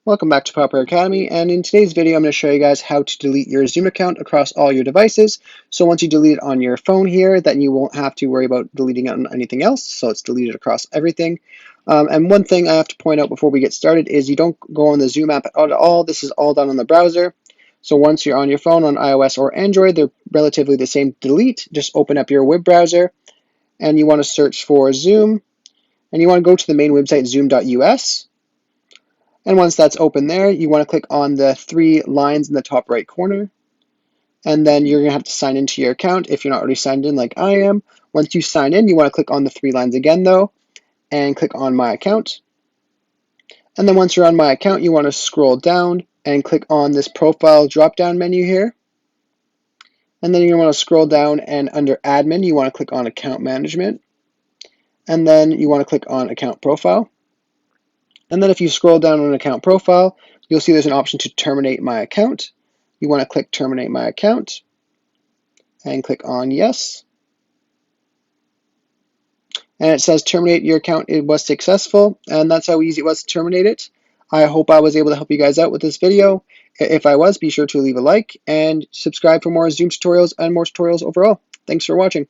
Welcome back to Proper Academy, and in today's video I'm going to show you guys how to delete your Zoom account across all your devices. So once you delete it on your phone here, then you won't have to worry about deleting it on anything else, so it's deleted across everything. And one thing I have to point out before we get started is you don't go on the Zoom app at all. This is all done on the browser. So once you're on your phone on iOS or Android, they're relatively the same to delete. Just open up your web browser, and you want to search for Zoom, and you want to go to the main website, zoom.us. And once that's open there, you want to click on the three lines in the top right corner. And then you're going to have to sign into your account if you're not already signed in like I am. Once you sign in, you want to click on the three lines again though, and click on My Account. And then once you're on My Account, you want to scroll down and click on this Profile drop-down menu here. And then you're going to want to scroll down, and under Admin, you want to click on Account Management. And then you want to click on Account Profile. And then if you scroll down on Account Profile, you'll see there's an option to terminate my account. You want to click Terminate My Account and click on Yes. And it says terminate your account, it was successful, and that's how easy it was to terminate it. I hope I was able to help you guys out with this video. If I was, be sure to leave a like and subscribe for more Zoom tutorials and more tutorials overall. Thanks for watching.